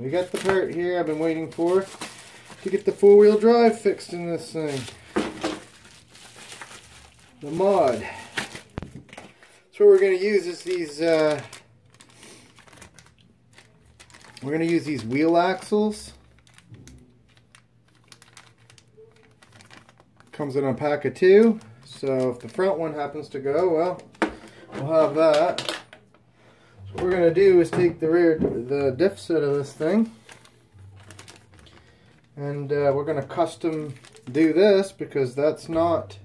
we got the part here I've been waiting for to get the four-wheel drive fixed in this thing. The mod. So what we're going to use is these, we're going to use these wheel axles. Comes in a pack of 2. So if the front one happens to go, well, we'll have that. So what we're going to do is take the diff set of this thing. And we're going to custom do this because that's not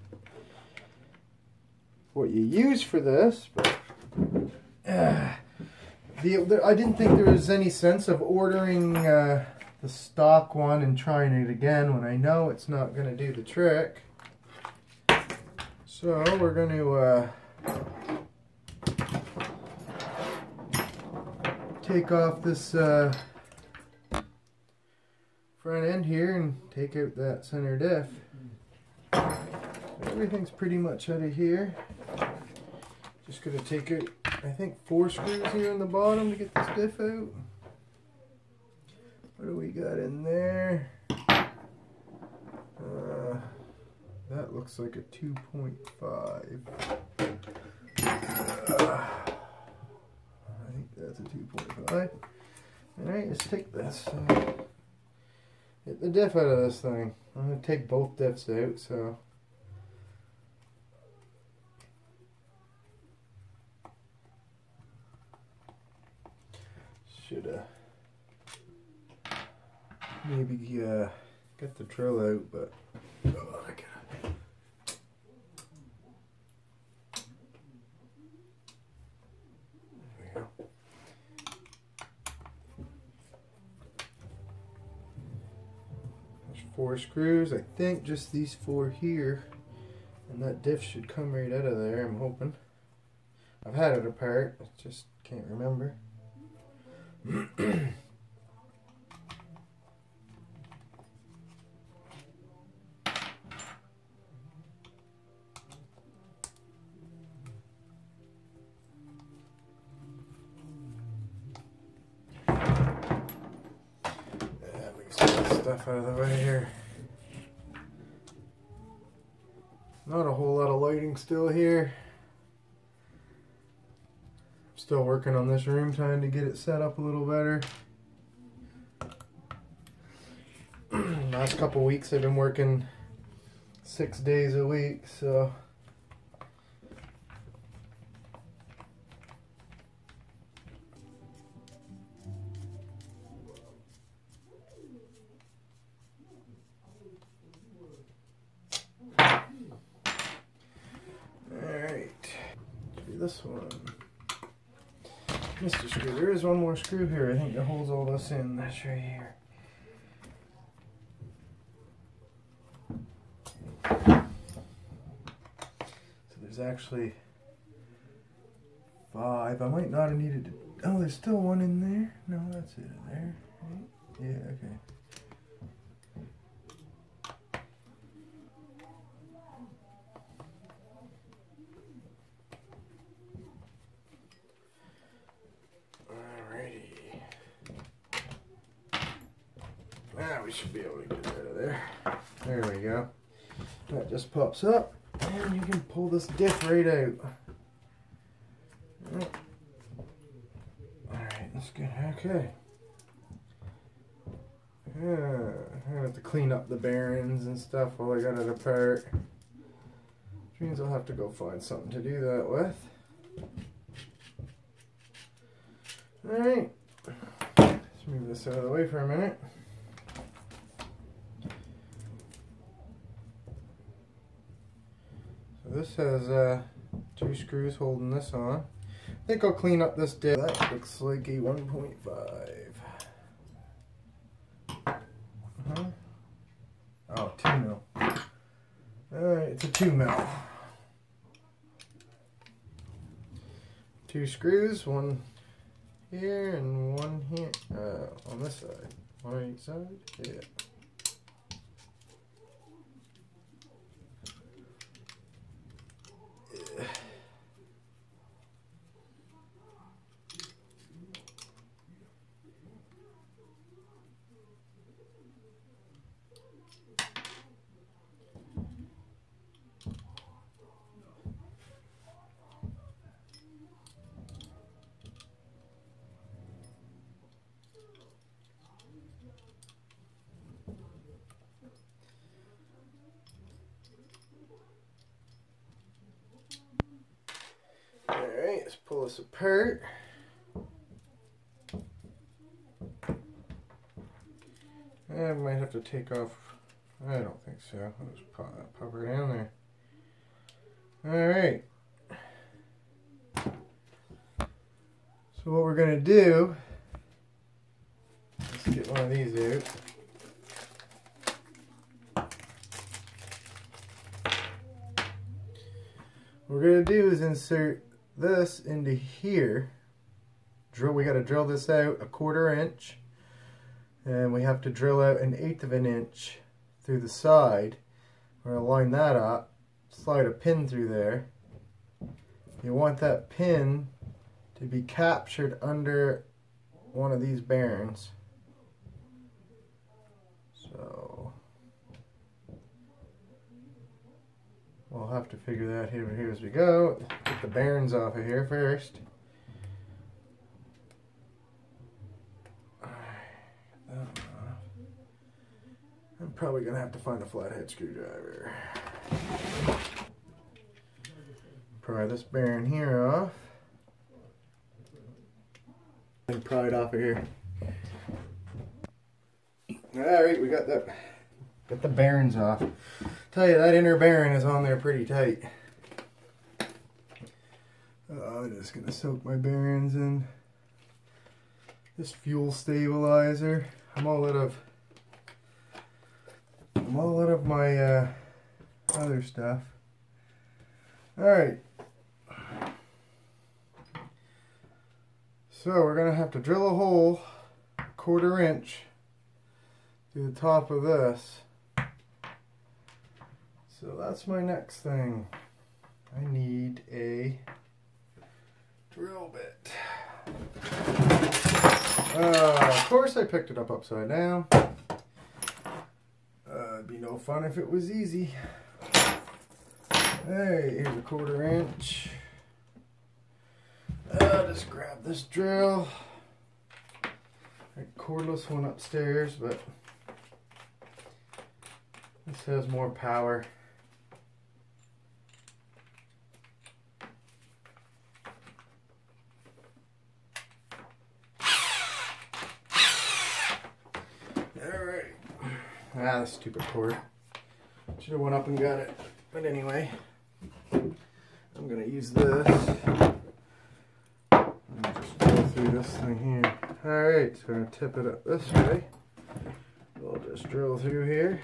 what you use for this. But I didn't think there was any sense of ordering the stock one and trying it again when I know it's not going to do the trick. So we're going to take off this front end here and take out that center diff. Everything's pretty much out of here. Just going to take out, I think, 4 screws here on the bottom to get this diff out. What do we got in there? That looks like a 2.5. I think that's a 2.5. Alright, let's take this. Get the diff out of this thing. I'm going to take both diffs out, so. Should maybe get the drill out, but oh, I gotta. There we go. There's 4 screws. I think just these 4 here, and that diff should come right out of there. I'm hoping. I've had it apart. I just can't remember. Move some stuff out of the way here. Not a whole lot of lighting still here. Still working on this room, trying to get it set up a little better. Last couple weeks I've been working 6 days a week, so alright, do this one. Mr. Screw. There is one more screw here, I think, that holds all this in. That's right here. So there's actually 5. I might not have needed to. Oh, there's still one in there. No, that's it in there. Right? Yeah, okay. We should be able to get rid of there. There we go. That just pops up, and you can pull this diff right out. Alright, that's good. Okay. Yeah, I have to clean up the bearings and stuff while I got it apart. Which means I'll have to go find something to do that with. Alright. Let's move this out of the way for a minute. This has 2 screws holding this on. I think I'll clean up this diff. That looks like a 1.5. Oh, 2 mil. Alright, it's a 2 mil. 2 screws, one here and one here. On this side. One on each side? Yeah. let's pull this apart. I might have to take off. I don't think so. I'll just pop her down there. Alright. So what we're going to do, let's get one of these out. What we're going to do is insert this into here. We got to drill this out 1/4 inch. And we have to drill out 1/8 of an inch through the side. We're going to line that up, slide a pin through there. You want that pin to be captured under one of these bearings. So we'll have to figure that here as we go. Get the bearings off of here first. I'm probably going to have to find a flathead screwdriver. Pry this bearing here off. And pry it off of here. Alright, we got the bearings off. Tell you, that inner bearing is on there pretty tight. I'm just going to soak my bearings in this fuel stabilizer. I'm all out of my other stuff. Alright. So we're going to have to drill a hole 1/4 inch through the top of this. So that's my next thing. I need a drill bit. Of course I picked it up upside down. It'd be no fun if it was easy. Hey, here's a 1/4 inch. Just grab this drill. A cordless one upstairs, but this has more power. Alright. Ah, this stupid cord. Should have went up and got it. But anyway, I'm going to use this. And just go through this thing here. Alright, so I'm going to tip it up this way. We'll just drill through here.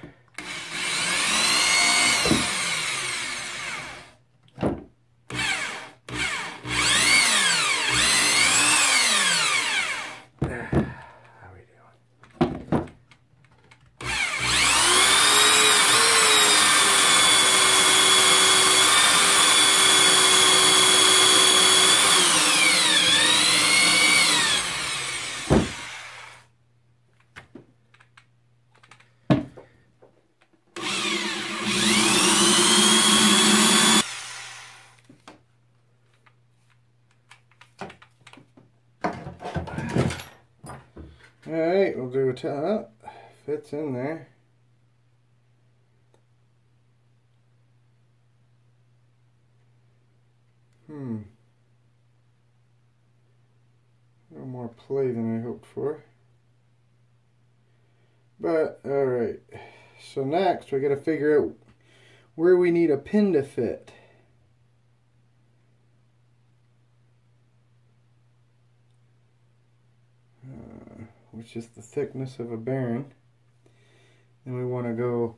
Alright, we'll do a top. Fits in there. A little more play than I hoped for. But, alright. So next, we got to figure out where we need a pin to fit. Which is the thickness of a bearing. Then we want to go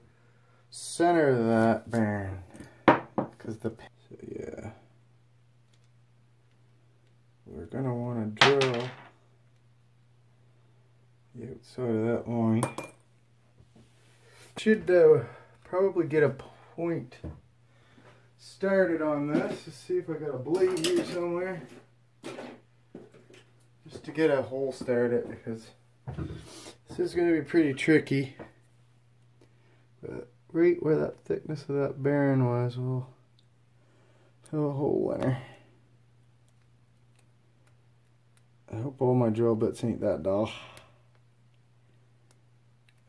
center that bearing, because so yeah, we're gonna want to drill the outside of that line. Should probably get a point started on this. Let's see if I got a blade here somewhere, just to get a hole started, because this is going to be pretty tricky. But right where that thickness of that bearing was, we'll fill a hole in her. I hope all my drill bits ain't that dull.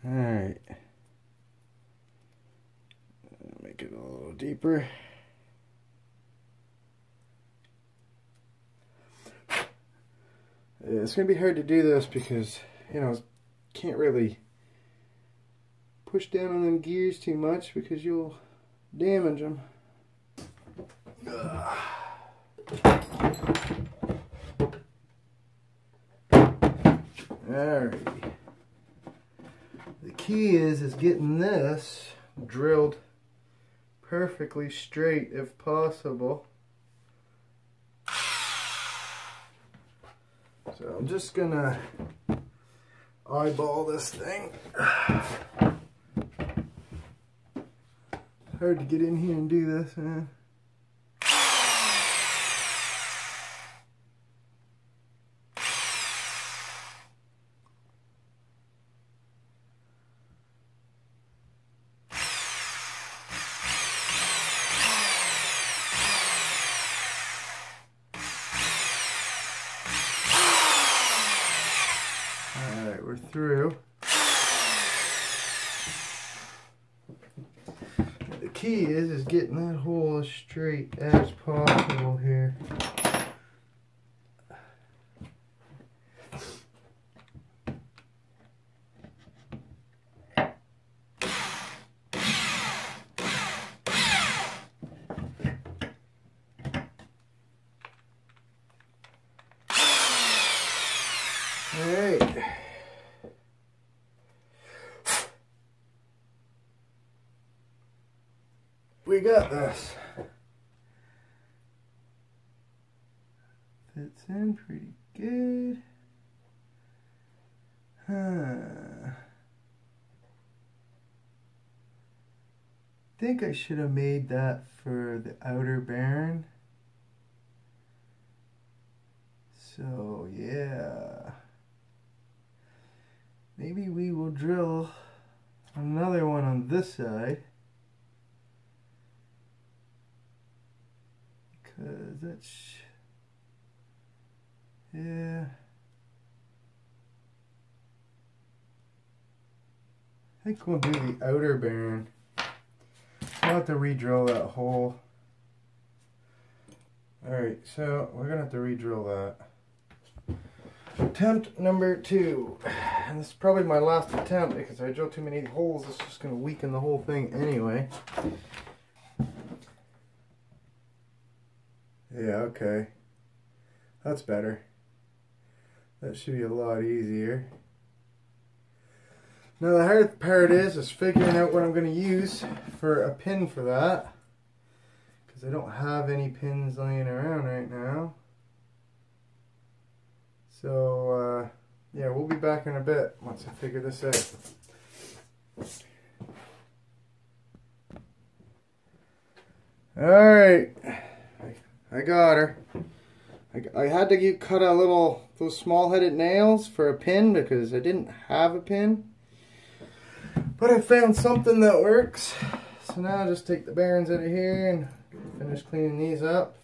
Alright. Make it a little deeper. It's going to be hard to do this because, you know, can't really push down on them gears too much because you'll damage them. Alright. The key is getting this drilled perfectly straight if possible. So I'm just gonna eyeball this thing. Hard to get in here and do this, man. Alright, we're through. The key is getting that hole as straight as possible here. Alright. We got this. Fits in pretty good. Think I should have made that for the outer bearing. So yeah. Maybe we will drill another one on this side. Because that's, yeah. I think we'll do the outer bearing. I'll have to re-drill that hole. Alright, so we're going to have to re-drill that. Attempt number 2. And this is probably my last attempt because I drill too many holes. It's just going to weaken the whole thing anyway. Yeah, okay. That's better. That should be a lot easier. Now the hard part is figuring out what I'm going to use for a pin for that. Because I don't have any pins laying around right now. So, yeah, we'll be back in a bit once I figure this out. Alright. I got her. I had to cut a little, those small-headed nails for a pin because I didn't have a pin. But I found something that works. So now I'll just take the bearings out of here and finish cleaning these up.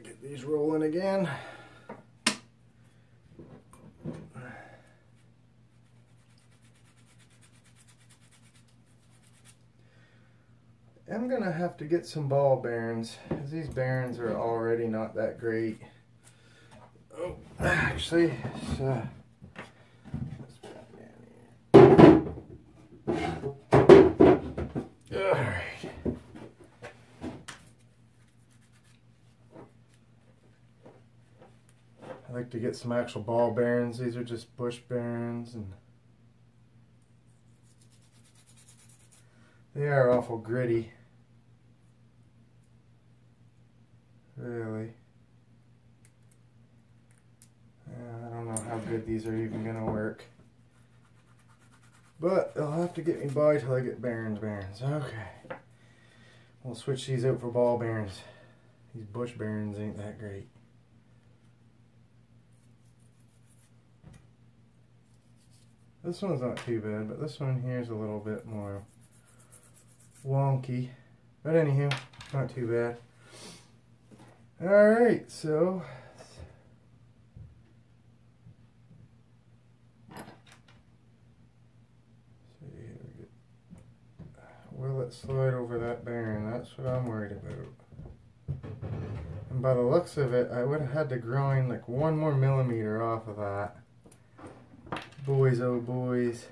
Get these rolling again. I'm gonna have to get some ball bearings because these bearings are already not that great. Oh, actually, it's, alright. I like to get some actual ball bearings. These are just bush bearings, and they are awful gritty. Really. I don't know how good these are even gonna work. But they'll have to get me by till I get bearings. Okay. We'll switch these out for ball bearings. These bush bearings ain't that great. This one's not too bad, but this one here is a little bit more wonky. But anywho, not too bad. Alright, so will it slide over that bearing? That's what I'm worried about. And by the looks of it, I would have had to grind like 1 more millimeter off of that. Boys, oh boys.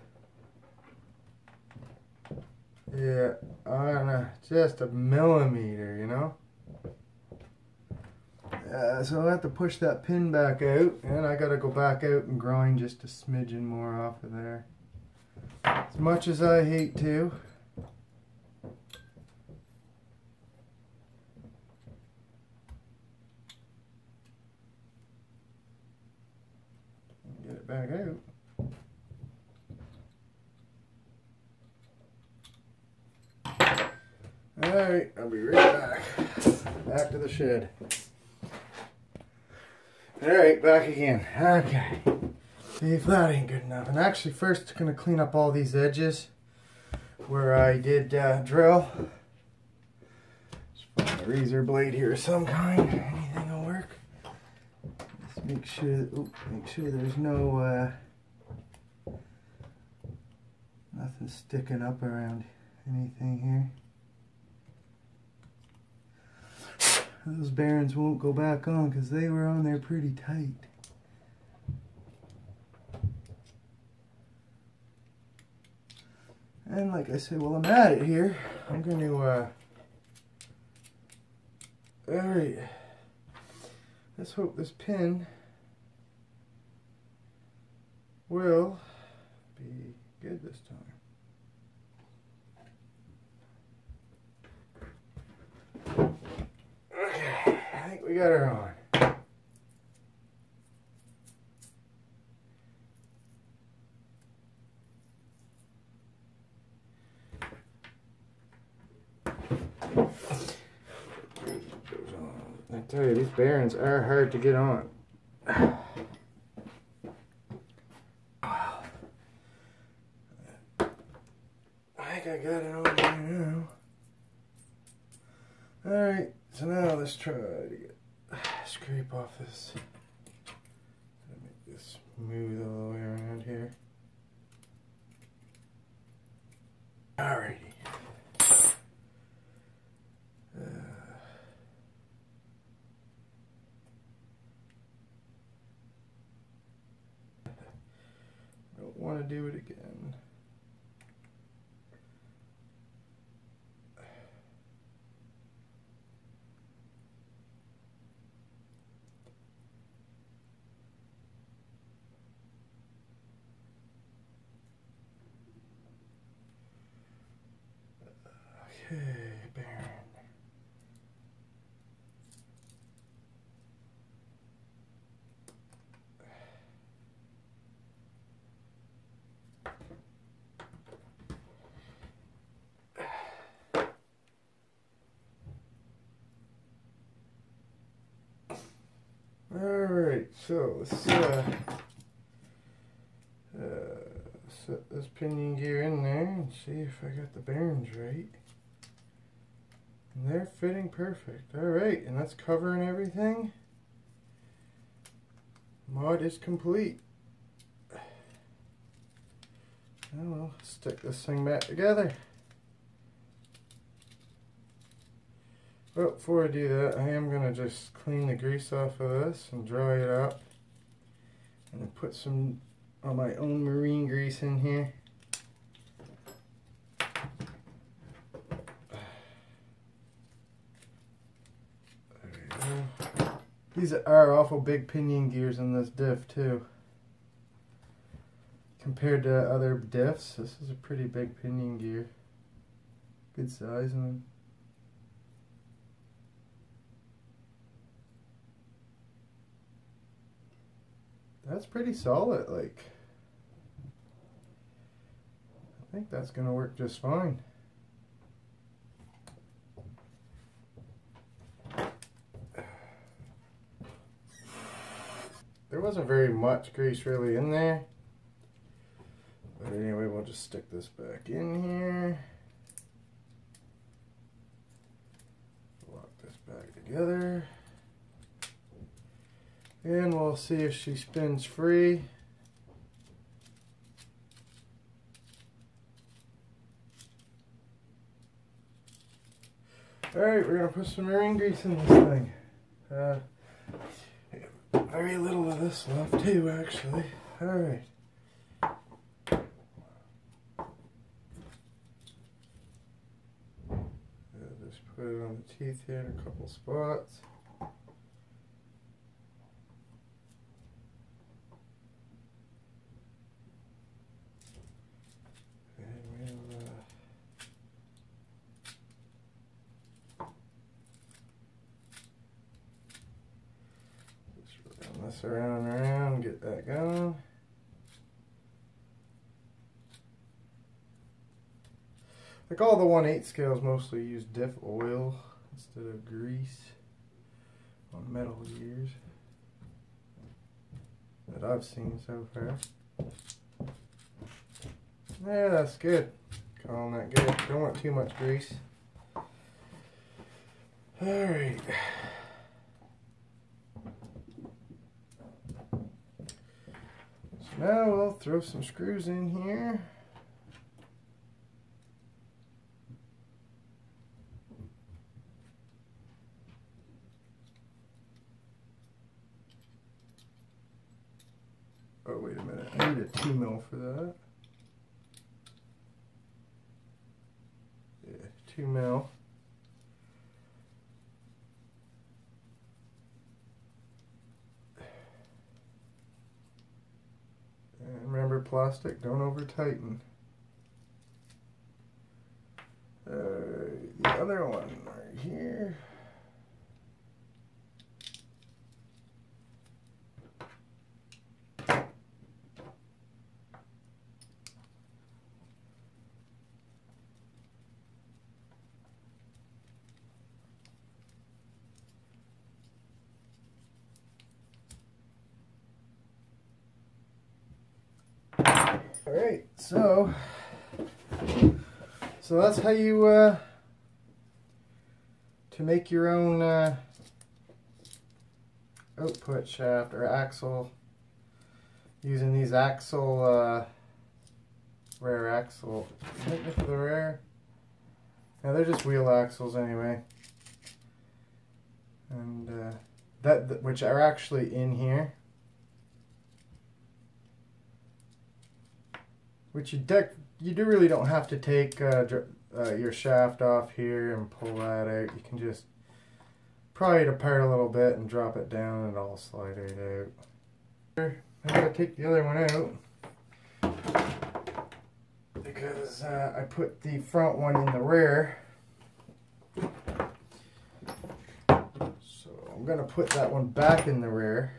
Yeah, I don't know, just a millimeter, you know? So I'll have to push that pin back out, and I gotta go back out and grind just a smidgen more off of there. As much as I hate to. Get it back out. Alright, I'll be right back. Back to the shed. Alright, back again. Okay. See if that ain't good enough. And actually first I'm going to clean up all these edges where I did drill. Just find a razor blade here of some kind. Anything will work. Just make sure there's no nothing sticking up around anything here. Those bearings won't go back on because they were on there pretty tight. And like I said, while I'm at it here, I'm going to, alright, let's hope this pin will be good this time. I think we got her on. I tell you, these bearings are hard to get on. I think I got it on there now. Alright, so now let's try to get scrape off this. Make this smooth all the way around here. Alrighty. Don't want to do it again. Okay, bearing. Alright, so let's set this pinion gear in there and see if I got the bearings right. And they're fitting perfect. Alright, and that's covering everything. Mod is complete. Now we'll stick this thing back together. But before I do that, I am going to just clean the grease off of this and dry it up. And then put some of my own marine grease in here. These are awful big pinion gears in this diff too. Compared to other diffs, this is a pretty big pinion gear. Good size one. That's pretty solid, like. I think that's gonna work just fine. There wasn't very much grease really in there. But anyway, we'll just stick this back in here. Lock this back together. And we'll see if she spins free. Alright, we're going to put some marine grease in this thing. Very little of this left too, actually. Alright. Just put it on the teeth here in a couple spots. This around and around, get that going. Like all the 1/8 scales mostly use diff oil instead of grease on metal gears that I've seen so far. Yeah, that's good. Calling that good. Don't want too much grease. Alright. Now we'll throw some screws in here. Oh, wait a minute. I need a 2 mil for that. Yeah, 2 mil. Remember, plastic, don't over tighten. The other one right here. Alright, so that's how you to make your own output shaft or axle using these rare axle. For the rare? Yeah, they're just wheel axles anyway, and which are actually in here. Which you really don't have to take your shaft off here and pull that out. You can just pry it apart a little bit and drop it down and it'll slide right out. I gotta take the other one out because I put the front one in the rear. So I'm gonna put that one back in the rear.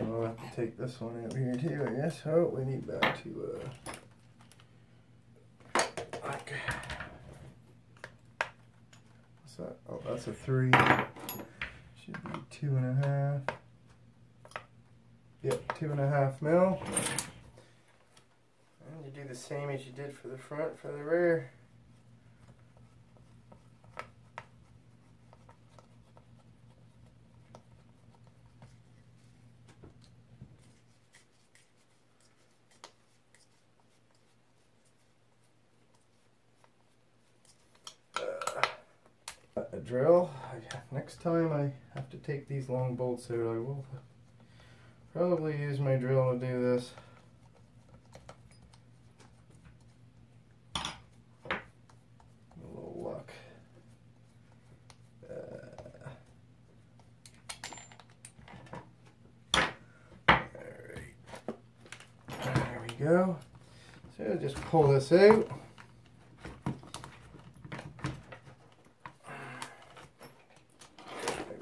I'll have to take this one out here too, I guess. Oh, we need that to like, what's that? Oh, that's a 3. Should be 2.5. Yep, 2.5 mil. And you do the same as you did for the front, for the rear. A drill. Next time I have to take these long bolts out, I will probably use my drill to do this. A little luck. Alright. There we go. So I'll just pull this out.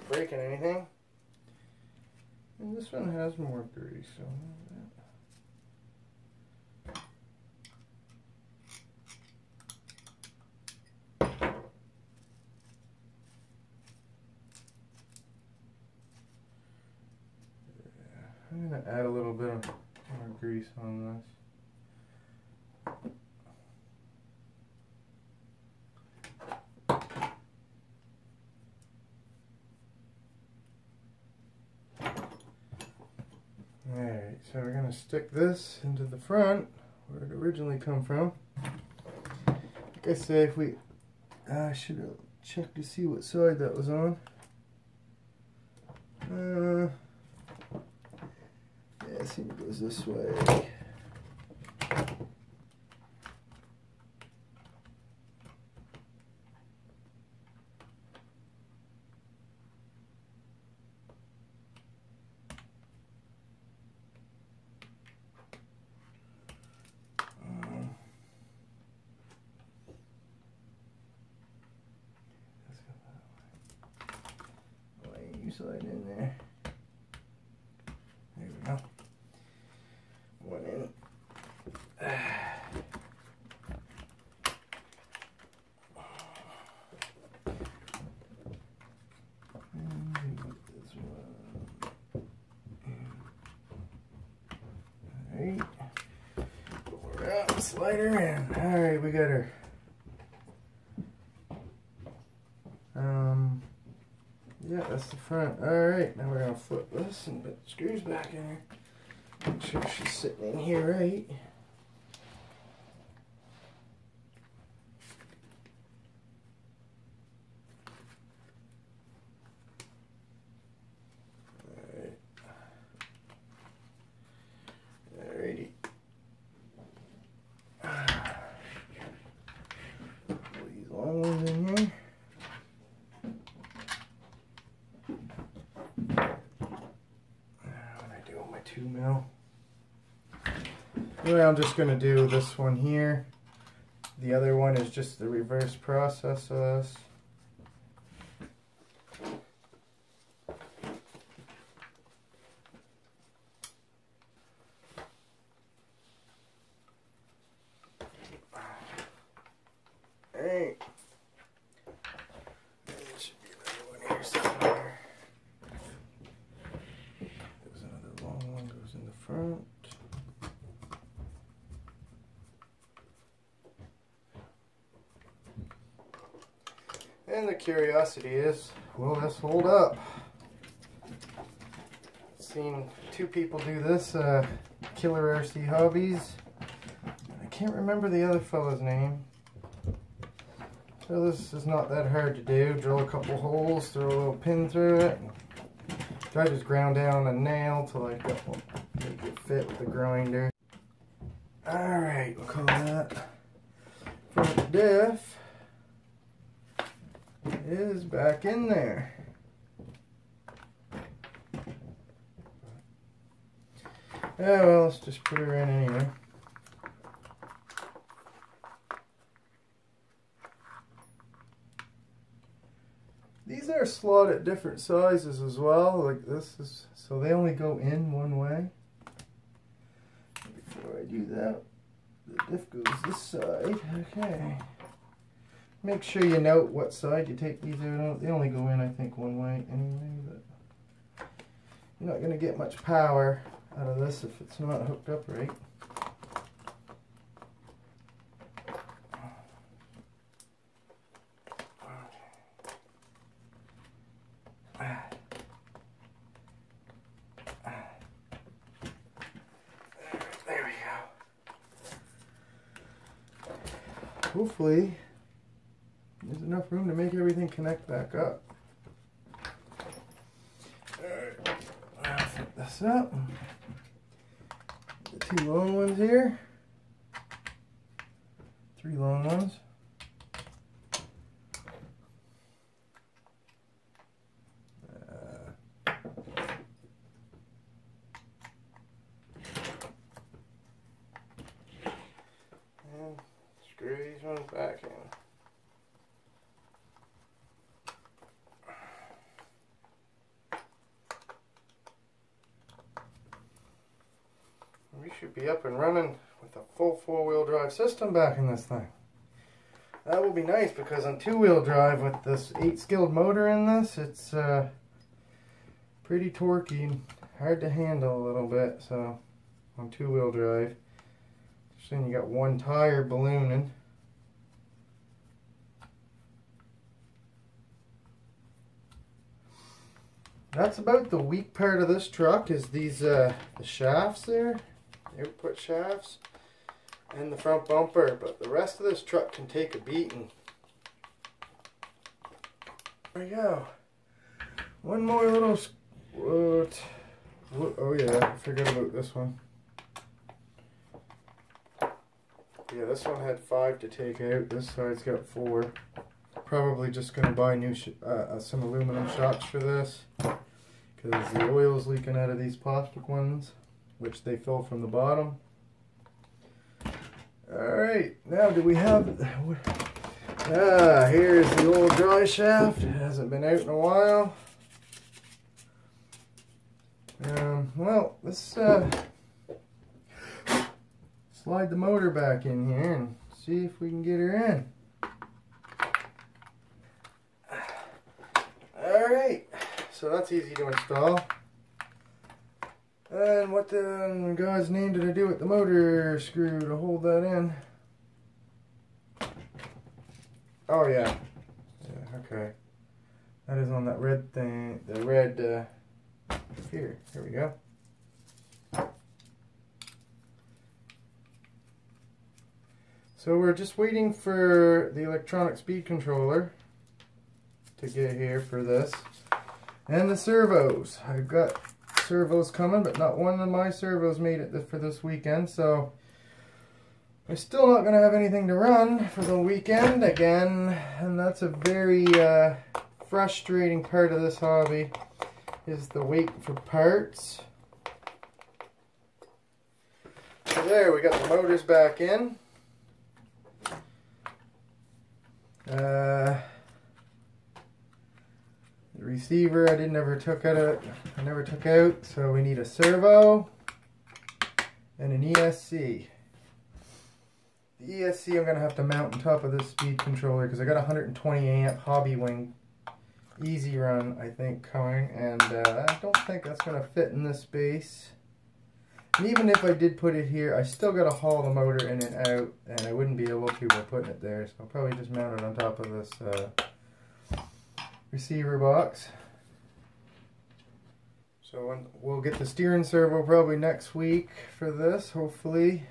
Breaking anything. And this one has more grease on it. I'm going to add a little bit of more grease on this. so we're going to stick this into the front where it originally come from. Like I say, if we, I should have checked to see what side that was on. Yeah, I think it goes this way. Slide in there. There we go. One in. And this one. Alright. Pull her out, slide her in. Alright, we got her. Yeah, that's the front. Alright, now we're going to flip this and put the screws back in here. Make sure she's sitting in here right. Alright. Alrighty. Put these long ones in here. Well, I'm just going to do this one here. The other one is just the reverse process of this. Alright. There should be another one here somewhere. There's another long one, goes in the front. And the curiosity is, will this hold up? I've seen two people do this, Killer RC Hobbies. I can't remember the other fellow's name. So this is not that hard to do. Drill a couple holes, throw a little pin through it. I just ground down a nail till I got one, make it fit with the grinder. Alright, we'll call that front diff. Is back in there. Yeah, well, let's just put her in anyway. These are slotted at different sizes as well. Like this is, so they only go in one way. Before I do that, the diff goes this side. Okay. Make sure you note what side you take these out. They only go in, I think, one way anyway, but you're not going to get much power out of this if it's not hooked up right. There we go. Hopefully there's enough room to make everything connect back up. Alright, I'll flip this up. The two long ones here. Three long ones. And screw these ones back in. We should be up and running with a full four-wheel drive system back in this thing. That will be nice because on two-wheel drive with this 8-skilled motor in this, it's pretty torquey and hard to handle a little bit. So on two-wheel drive, just then you got one tire ballooning. that's about the weak part of this truck is these the shafts there, the output shafts, and the front bumper. But the rest of this truck can take a beating. There we go. One more little. Oh yeah, I forgot about this one. Yeah, this one had 5 to take out. This side's got 4. Probably just going to buy new some aluminum shocks for this, because the oil's leaking out of these plastic ones, which they fill from the bottom. Alright, now do we have... here's the old dry shaft. It hasn't been out in a while. Well, let's slide the motor back in here and see if we can get her in. Alright, so that's easy to install. And what in God's name did I do with the motor screw to hold that in? Oh yeah. Yeah, okay. That is on that red thing, the red, here we go. So we're just waiting for the electronic speed controller to get here for this. And the servos. I've got servos coming, but not one of my servos made it for this weekend, so we're still not going to have anything to run for the weekend again. And that's a very frustrating part of this hobby, is the wait for parts. So there, we got the motors back in. The receiver I never took out, so we need a servo and an ESC. The ESC I'm going to have to mount on top of this speed controller because I got a 120 amp hobby wing easy run, I think, coming, and I don't think that's going to fit in this space. And even if I did put it here, I still got to haul the motor in and out, and I wouldn't be able to by putting it there, so I'll probably just mount it on top of this receiver box. So we'll get the steering servo probably next week for this, hopefully.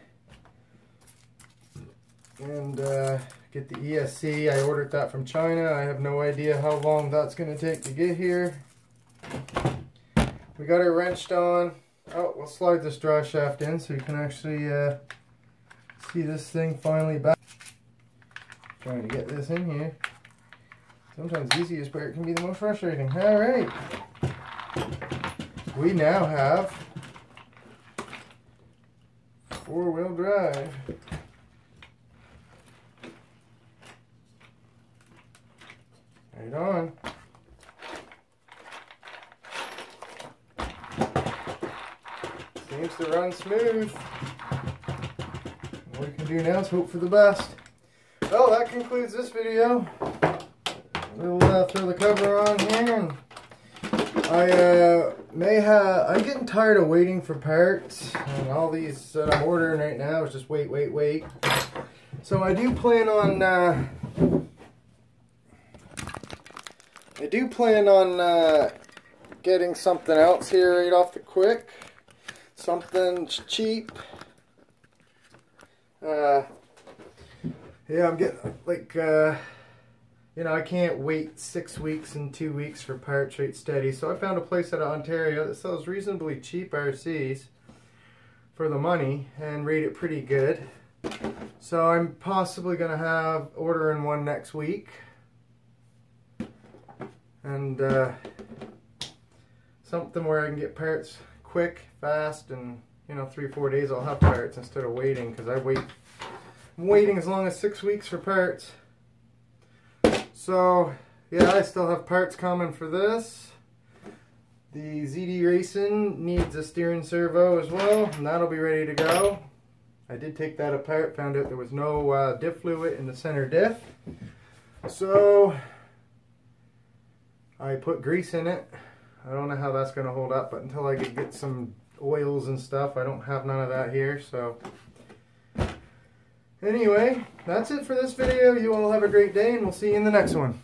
And get the ESC. I ordered that from China. I have no idea how long that's going to take to get here. We got it wrenched on. Oh, we'll slide this dry shaft in so you can actually see this thing finally back. Trying to get this in here. Sometimes the easiest part can be the most frustrating. Alright. We now have 4-wheel drive. Right on. Seems to run smooth. All we can do now is hope for the best. Well, that concludes this video. We'll throw the cover on here. And I'm getting tired of waiting for parts, and all these that I'm ordering right now is just wait. So I do plan on getting something else here right off the quick. Something cheap. Yeah, I'm getting like you know, I can't wait 6 weeks and 2 weeks for parts right steady. So I found a place out of Ontario that sells reasonably cheap RCs for the money and rate it pretty good. So I'm possibly going to have ordering one next week. And something where I can get parts quick, fast, and you know, 3-4 days I'll have parts instead of waiting, because I'm waiting as long as 6 weeks for parts. So yeah, I still have parts coming for this. The ZD Racing needs a steering servo as well, and that'll be ready to go. I did take that apart, found out there was no diff fluid in the center diff. So I put grease in it. I don't know how that's going to hold up, but until I can get some oils and stuff, I don't have none of that here. So anyway, that's it for this video. You all have a great day, and we'll see you in the next one.